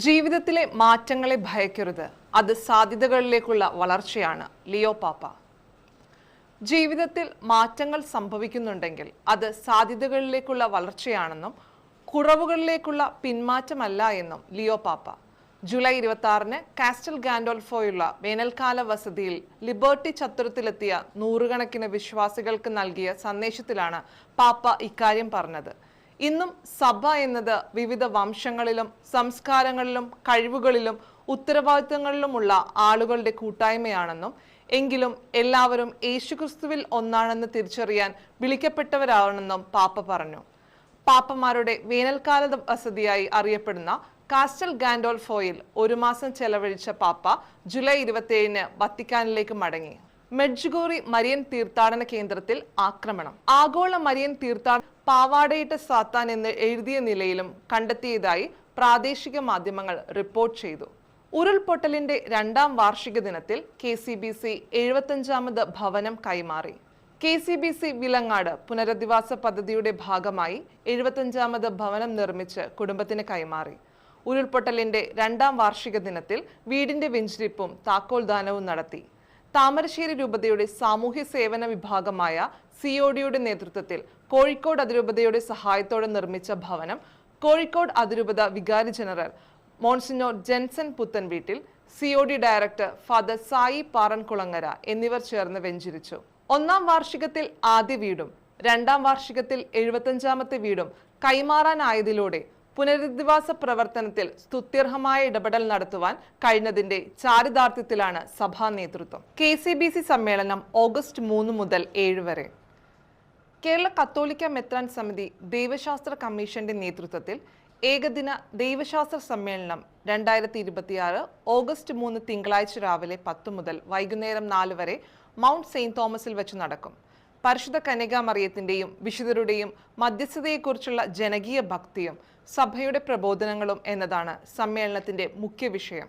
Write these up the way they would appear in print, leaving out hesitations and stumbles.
ജീവിതത്തിലെ മാറ്റങ്ങളെ ഭയക്കരുത്, അത് സാധ്യതകളിലേക്കുള്ള വളർച്ചയാണ്. ലിയോ പാപ്പ. ജീവിതത്തിൽ മാറ്റങ്ങൾ സംഭവിക്കുന്നുണ്ടെങ്കിൽ അത് സാധ്യതകളിലേക്കുള്ള വളർച്ചയാണെന്നും കുറവുകളിലേക്കുള്ള പിന്മാറ്റമല്ല എന്നും ലിയോ പാപ്പ ജൂലൈ 26-ന് കാസ്റ്റൽ ഗാൻഡോൾഫോയുള്ള വേനൽക്കാല വസതിയിൽ ലിബർട്ടി ചത്തുരത്തിലെത്തിയ നൂറുകണക്കിന് വിശ്വാസികൾക്ക് നൽകിയ സന്ദേശത്തിലാണ് പാപ്പ ഇക്കാര്യം പറഞ്ഞത്. ഇന്നും സഭ എന്നത് വിവിധ വംശങ്ങളിലും സംസ്കാരങ്ങളിലും കഴിവുകളിലും ഉത്തരവാദിത്തങ്ങളിലുമുള്ള ആളുകളുടെ കൂട്ടായ്മയാണെന്നും എങ്കിലും എല്ലാവരും യേശുക്രിസ്തുവിൽ ഒന്നാണെന്ന് തിരിച്ചറിയാൻ വിളിക്കപ്പെട്ടവരാണെന്നും പാപ്പ പറഞ്ഞു. പാപ്പമാരുടെ വേനൽക്കാല വസതിയായി അറിയപ്പെടുന്ന കാസ്റ്റൽ ഗാൻഡോൾഫോയിൽ ഒരു മാസം ചെലവഴിച്ച പാപ്പ ജൂലൈ 27-ന് വത്തിക്കാനിലേക്ക് മടങ്ങി. മെഡ്ജുഗോറി മരിയൻ തീർത്ഥാടന കേന്ദ്രത്തിൽ ആക്രമണം. ആഗോള മരിയൻ തീർത്ഥാടന പാവാടയിട്ട സാത്താൻ എന്ന് എഴുതിയ നിലയിലും കണ്ടെത്തിയതായി പ്രാദേശിക മാധ്യമങ്ങൾ റിപ്പോർട്ട് ചെയ്തു. ഉരുൾപൊട്ടലിന്റെ 2ാം വാർഷിക ദിനത്തിൽ KCBC 75ാമത് ഭവനം കൈമാറി. KCBC വിലങ്ങാട് പുനരധിവാസ പദ്ധതിയുടെ ഭാഗമായി 75ാമത് ഭവനം നിർമ്മിച്ച് കുടുംബത്തിന് കൈമാറി. ഉരുൾപൊട്ടലിന്റെ 2ാം വാർഷിക ദിനത്തിൽ വീടിന്റെ വെഞ്ചിരിപ്പും താക്കോൽദാനവും നടത്തി. താമരശ്ശേരി രൂപതയുടെ സാമൂഹ്യ സേവന വിഭാഗമായ CODയുടെ നേതൃത്വത്തിൽ കോഴിക്കോട് അതിരൂപതയുടെ സഹായത്തോടെ നിർമ്മിച്ച ഭവനം കോഴിക്കോട് അതിരൂപത വികാരി ജനറൽ മോൺസിഞ്ഞോർ ജെൻസൺ പുത്തൻവീട്ടിൽ, COD director father Sai Parankulangara എന്നിവർ ചേർന്ന് വെഞ്ചരിച്ചു. 1ാം വാർഷികത്തിൽ ആദ്യ വീടും 2ാം വാർഷികത്തിൽ 75ാമത്തെ വീടും കൈമാറാനായതിലൂടെ പുനരധിവാസ പ്രവർത്തനത്തിൽ സ്തുത്യർഹമായ ഇടപെടൽ നടത്തുവാൻ കഴിഞ്ഞതിന്റെ ചാരിതാർത്ഥ്യത്തിലാണ് സഭാ നേതൃത്വം. KCBC സമ്മേളനം ഓഗസ്റ്റ് 3 മുതൽ 7 വരെ. കേരള കത്തോലിക്ക മെത്രാൻ സമിതി ദൈവശാസ്ത്ര കമ്മീഷന്റെ നേതൃത്വത്തിൽ ഏകദിന ദൈവശാസ്ത്ര സമ്മേളനം 2026 ഓഗസ്റ്റ് 3 തിങ്കളാഴ്ച രാവിലെ 10 മുതൽ വൈകുന്നേരം 4 വരെ മൗണ്ട് സെയിന്റ് തോമസിൽ വെച്ച് നടക്കും. പരിശുദ്ധ കന്യകാമറിയത്തിന്റെയും വിശുദ്ധരുടെയും മധ്യസ്ഥതയെക്കുറിച്ചുള്ള ജനകീയ ഭക്തിയും സഭയുടെ പ്രബോധനങ്ങളും എന്നതാണ് സമ്മേളനത്തിന്റെ മുഖ്യ വിഷയം.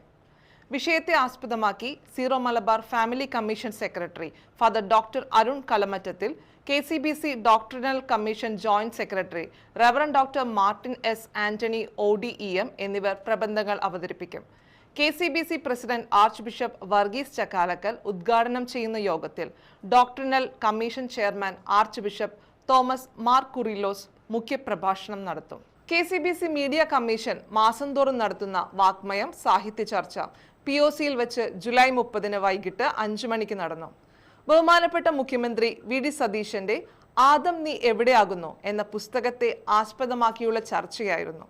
വിഷയത്തെ ആസ്പദമാക്കി Syro Malabar family commission secretary father doctor Arun Kalamattathil, KCBC doctrinal commission joint secretary reverend doctor Martin S Antony ODEM എന്നിവർ പ്രബന്ധങ്ങൾ അവതരിപ്പിക്കും. KCBC president archbishop Varghese Chakkalakal ഉദ്ഘാടനം ചെയ്യുന്ന യോഗത്തിൽ doctrinal commission chairman archbishop Thomas Mar Kurilos മുഖ്യപ്രഭാഷണം നടത്തും. KCBC മീഡിയ കമ്മീഷൻ മാസം തോറും നടത്തുന്ന വാഗ്മയം സാഹിത്യ ചർച്ച POCയിൽ വെച്ച് ജൂലൈ 30-ന് വൈകിട്ട് 5 മണിക്ക് നടന്നു. ബഹുമാനപ്പെട്ട മുഖ്യമന്ത്രി VD സതീശന്റെ ആദം നീ എവിടെയാകുന്നു എന്ന പുസ്തകത്തെ ആസ്പദമാക്കിയുള്ള ചർച്ചയായിരുന്നു.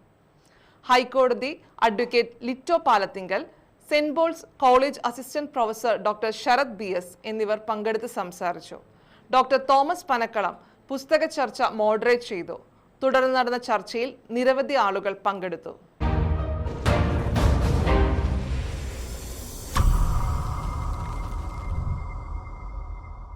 ഹൈക്കോടതി advocate Litto Palathinkal, saint Paul's college assistant professor doctor Sarath BS എന്നിവർ പങ്കെടുത്ത് സംസാരിച്ചു. ഡോക്ടർ തോമസ് പനക്കളം പുസ്തക ചർച്ച മോഡറേറ്റ് ചെയ്തു. തുടർന്ന് നടന്ന ചർച്ചയിൽ നിരവധി ആളുകൾ പങ്കെടുത്തു.